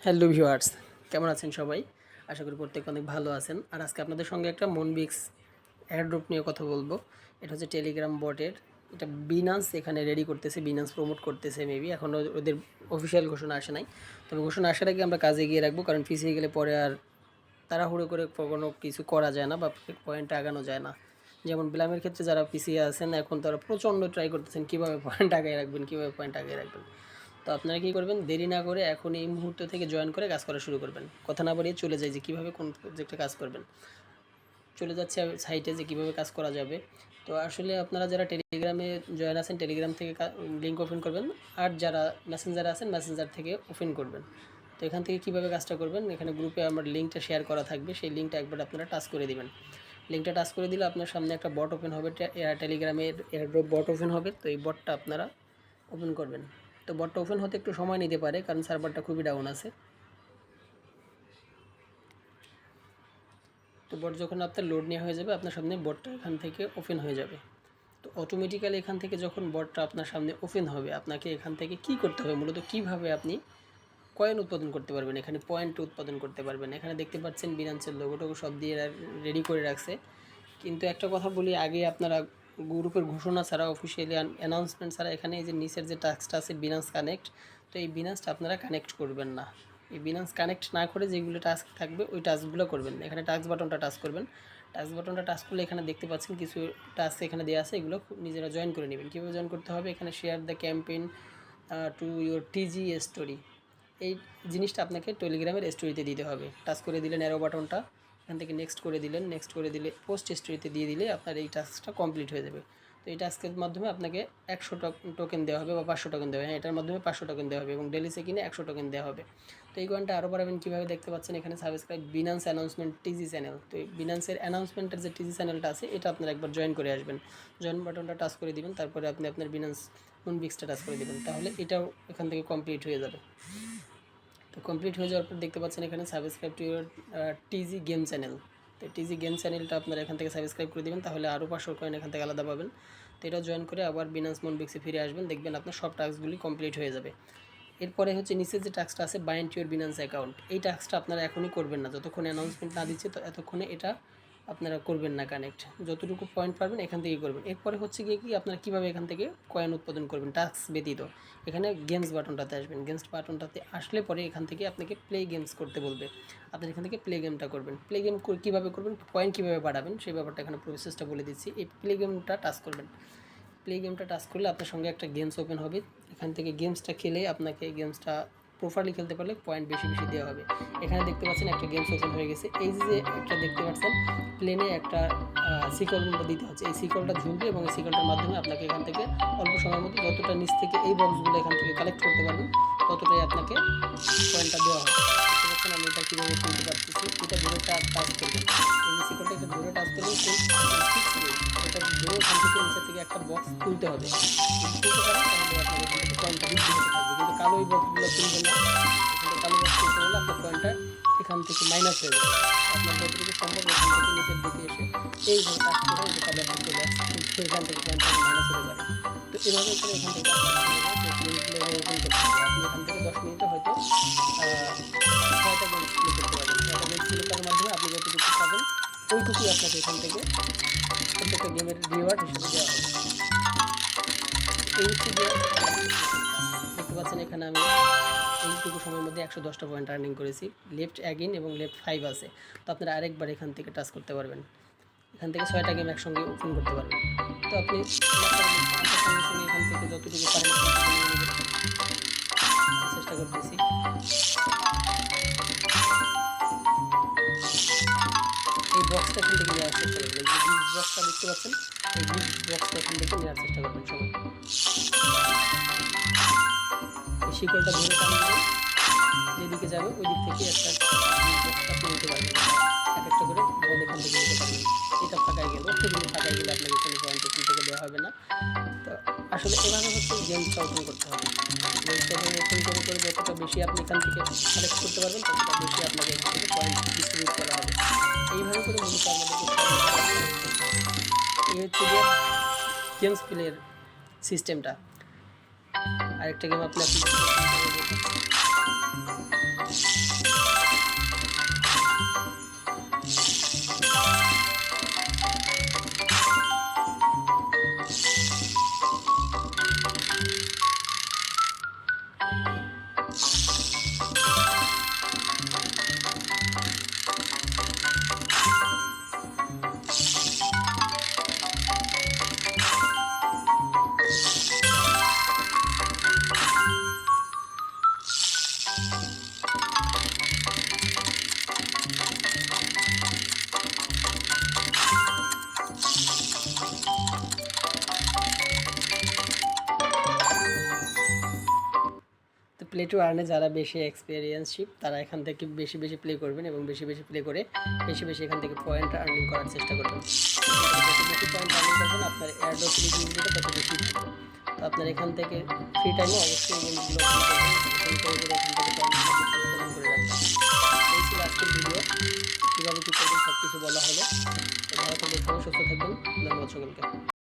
Hello viewers, কেমন আছেন সবাই? আশা করি প্রত্যেকে অনেক ভালো আছেন। আর আজকে আপনাদের সঙ্গে একটা মনবিক্স এয়ারড্রপ নিয়ে কথা বলবো। এটা হচ্ছে টেলিগ্রাম বটের। এটা বিনান্স এখানে রেডি করতেছে, বিনান্স প্রমোট করতেছে মেবি। এখনও ওদের অফিসিয়াল ঘোষণা আসে নাই। তবে ঘোষণা আসার আগে আমরা কাজে এগিয়ে রাখবো, কারণ পিছিয়ে গেলে পরে আর তাড়াহুড়ো করে কোনো কিছু করা যায় না বা পয়েন্টে আগানো যায় না। যেমন ব্লামের ক্ষেত্রে যারা পিছিয়ে আছেন এখন তারা প্রচণ্ড ট্রাই করতেছেন কীভাবে পয়েন্ট আগায় রাখবেন, কীভাবে পয়েন্ট আগায় রাখবেন। তো আপনারা কী করবেন, দেরি না করে এখন এই মুহূর্ত থেকে জয়েন করে কাজ করা শুরু করবেন। কথা না বাড়িয়ে চলে যাই যে কীভাবে কোন প্রজেক্টে কাজ করবেন। চলে যাচ্ছে সাইটে যে কীভাবে কাজ করা যাবে। তো আসলে আপনারা যারা টেলিগ্রামে জয়েন আছেন টেলিগ্রাম থেকে লিঙ্ক ওপেন করবেন, আর যারা মেসেঞ্জারে আছেন মেসেঞ্জার থেকে ওপেন করবেন। তো এখান থেকে কীভাবে কাজটা করবেন, এখানে গ্রুপে আমার লিঙ্কটা শেয়ার করা থাকবে, সেই লিঙ্কটা একবার আপনারা টাচ করে দিবেন। লিঙ্কটা টাচ করে দিলে আপনার সামনে একটা বট ওপেন হবে, টেলিগ্রামের এয়ারড্রপ বট ওপেন হবে। তো এই বটটা আপনারা ওপেন করবেন। তো বটটা ওপেন হতে একটু সময় নিতে পারে, কারণ সার্ভারটা খুবই ডাউন আছে। তো বট যখন আপনার লোড নেওয়া হয়ে যাবে, আপনার সামনে বটটা এখান থেকে ওপেন হয়ে যাবে। তো অটোমেটিক্যালি এখান থেকে যখন বটটা আপনার সামনে ওপেন হবে, আপনাকে এখান থেকে কি করতে হবে, মূলত কীভাবে আপনি কয়েন উৎপাদন করতে পারবেন, এখানে পয়েন্ট উৎপাদন করতে পারবেন। এখানে দেখতে পাচ্ছেন বিনান্সের লোগোটোগো সব দিয়ে রেডি করে রাখছে। কিন্তু একটা কথা বলি আগে, আপনারা গ্রুপের ঘোষণা ছাড়া, অফিসিয়ালি অ্যানাউন্সমেন্ট ছাড়া এখানে এই যে নিচের যে টাস্কটা আছে বিনান্স কানেক্ট, তো এই বিনান্সটা আপনারা কানেক্ট করবেন না। এই বিনান্স কানেক্ট না করে যেগুলো টাস্ক থাকবে ওই টাস্কগুলো করবেন। এখানে টাস্ক বাটনটা টাচ করবেন। টাস্ক বাটনটা টাচ করলে এখানে দেখতে পাচ্ছেন কিছু টাস্ক এখানে দেওয়া আছে, এগুলো নিজেরা জয়েন করে নেবেন। কীভাবে জয়েন করতে হবে, এখানে share the campaign to your টিজি story, এই জিনিসটা আপনাকে টেলিগ্রামের স্টোরিতে দিতে হবে। টাচ করে দিলেন অ্যারো বাটনটা, এখান থেকে নেক্সট করে দিলেন, নেক্সট করে দিলে পোস্ট স্টোরিতে দিয়ে দিলে আপনার এই টাস্কটা কমপ্লিট হয়ে যাবে। তো এই টাস্কের মাধ্যমে আপনাকে 100 টোকেন দেওয়া হবে বা 500 টোকেন দেওয়া হবে। এটার মাধ্যমে 500 টোকেন দেওয়া হবে এবং ডেলি চেকিনে 100 টোকেন দেওয়া হবে। তো এই কয়েনটা আরও বাড়াবেন কীভাবে, দেখতে পাচ্ছেন এখানে সাবস্ক্রাইব বিনান্স অ্যানাউন্সমেন্ট টিজি চ্যানেল। তো এই বিনান্সের অ্যানাউন্সমেন্টের যে টিজি চ্যানেলটা আছে এটা আপনারা একবার জয়েন করে আসবেন। জয়েন বাটনটা টাচ করে দিবেন, তারপরে আপনি আপনার বিনান্স মনবিক্সটা টাচ করে দেবেন, তাহলে এটাও এখান থেকে কমপ্লিট হয়ে যাবে। তো কমপ্লিট হয়ে যাওয়ার পর দেখতে পাচ্ছেন এখানে subscribe to your টিজি game channel. তো টিজি গেম চ্যানেলটা আপনারা এখান থেকে সাবস্ক্রাইব করে দেবেন, তাহলে আরও 500 কয়েন এখান থেকে আলাদা পাবেন। তো এটা জয়েন করে আবার বিনান্স মনবিক্সে ফিরে আসবেন, দেখবেন আপনার সব টাস্কগুলি কমপ্লিট হয়ে যাবে। এরপরে হচ্ছে নিচে যে টাস্কটা আছে bind to your Binance account, এই টাস্কটা আপনারা এখনই করবেন না, যতক্ষণ অ্যানাউন্সমেন্ট না দিচ্ছে তো এতক্ষণে এটা আপনারা করবেন না কানেক্ট। যতটুকু পয়েন্ট পারবেন এখান থেকেই করবেন। এরপরে হচ্ছে গিয়ে কি আপনারা কীভাবে এখান থেকে কয়েন উৎপাদন করবেন টাস্ক ব্যতীত, এখানে গেমস বাটনটাতে আসবেন। গেমস বাটনটাতে আসলে পরে এখান থেকে আপনাকে প্লে গেমস করতে বলবে, আপনি এখান থেকে প্লে গেমটা করবেন। প্লে গেম কীভাবে করবেন, পয়েন্ট কীভাবে বাড়াবেন সেই ব্যাপারটা এখানে প্রসেসটা বলে দিচ্ছি। এই প্লে গেমটা টাচ করবেন। প্লে গেমটা টাচ করলে আপনার সঙ্গে একটা গেমস ওপেন হবে। এখান থেকে গেমসটা খেলে আপনাকে গেমসটা প্রপারলি খেলতে পারলে পয়েন্ট বেশি বেশি দেওয়া হবে। এখানে দেখতে পাচ্ছেন একটা গেমস ওপেন হয়ে গেছে। এই যে একটা দেখতে পাচ্ছেন প্লেনে একটা সিকল দিতে হচ্ছে, এই সিকলটা ঝুলবে এবং এই সিকলটার মাধ্যমে আপনাকে এখান থেকে অল্প সময়ের মধ্যে যতটা নিচ থেকে এই বক্সগুলো এখান থেকে কালেক্ট করতে পারবেন ততটাই আপনাকে পয়েন্টটা দেওয়া হবে। দেখতে পাচ্ছেন আমি এটা কীভাবে তুলতে পারতেছি, এটা ধরে টাচ করবেন। এই যে সিকলটা এটা ধরে টাচ করবেন, এটা ধরে এখান থেকে নিচের থেকে একটা বক্স তুলতে হবে। যদি তুলতে পারেন তাহলে আপনার এখান থেকে পয়েন্টটা বৃদ্ধি হতে থাকবে। কিন্তু কালো এই বক্সগুলো তুলবেন না, এখানে কালো বক্স তুলতে হলে আপনার পয়েন্টটা এখান থেকে মাইনাস হয়ে যাবে। আপনার যতটুকু সম্ভব এখান থেকে নিচের দিকে এসে এইভাবে কাজ করে এটা কালো একটা চলে আসছে, কিন্তু এখান থেকে পয়েন্টটা মাইনাস হতে পারে। তো এভাবে করে এখান থেকে কাজ করতে হবে। মিনিটগুলো ওপেন করতে হবে। আপনি এখান থেকে 10 মিনিটে হয়তো 6টা গেমস প্লে করতে পারবেন। 6টা গেমস প্লে করার মাধ্যমে আপনি যতটুকু পাবেন ওইটুকুই আপনাকে এখান থেকে প্রত্যেকটা গেমের রিওয়ার্ড হিসেবে দেওয়া হবে। এই হচ্ছে যে দেখতে পাচ্ছেন এখানে আমি এইটুকু সময়ের মধ্যে 110টা পয়েন্ট আর্নিং করেছি। লেফট অ্যাগিন এবং লেফট 5 আছে, তো আপনারা আরেকবার এখান থেকে টাচ করতে পারবেন। এখান থেকে 6টা গেম একসঙ্গে ওপেন করতে পারবেন। তো আপনি সঙ্গে সঙ্গে এখান থেকে যতটুকু পারেন চেষ্টা করতেছি। এই বক্সটা এখান থেকে নেওয়ার চেষ্টা করবেন। এই যে বক্সটা দেখতে পাচ্ছেন, এই বক্সটা এখান থেকে নেওয়ার চেষ্টা করবেন সবাই। এই শিকলটা ধরে টান দেবেন, যেদিকে যাবে ওই দিক থেকে একটা আপনি নিতে পারবেন। এক একটা করে বল এখান থেকে নিতে পারবেন। এটা ফাঁকায় গেল, কিন্তু ফাঁকায় গেলে আপনাকে কোনো পয়েন্ট এখান থেকে দেওয়া হবে না। তো আসলে এভাবে হচ্ছে গেমসটা ওপেন করতে হবে। গেমসটা ওপেন করে করে যতটা বেশি আপনি এখান থেকে কালেক্ট করতে পারবেন ততটা বেশি আপনাকে এখান থেকে পয়েন্ট ডিস্ট্রিবিউট করা হবে। এইভাবে করে মূলত আমাদেরকে এই হচ্ছে যে গেমস প্লের সিস্টেমটা। আরেকটা গেম আপনি প্লে টু আর্নে যারা বেশি এক্সপিরিয়েন্সশিপ তারা এখান থেকে বেশি বেশি প্লে করবেন এবং বেশি বেশি প্লে করে বেশি বেশি এখান থেকে পয়েন্ট আর্নিং করার চেষ্টা করবেন। যত বেশি পয়েন্ট আর্নিং করবেন আপনার এয়ারড্রপ রিভিউটা তত বেশি থাকবে। তো আপনার এখান থেকে ফ্রি টাইমে অবশ্যই ইভেন্টগুলো ওপেন করবেন, ওপেন করে এখান থেকে পয়েন্ট উৎপাদন করে রাখবেন। এই ছিল আজকের ভিডিও, কীভাবে কী করবেন সব কিছু বলা হলো। তো ভালো থাকবেন, সুস্থ থাকবেন। ধন্যবাদ সকলকে।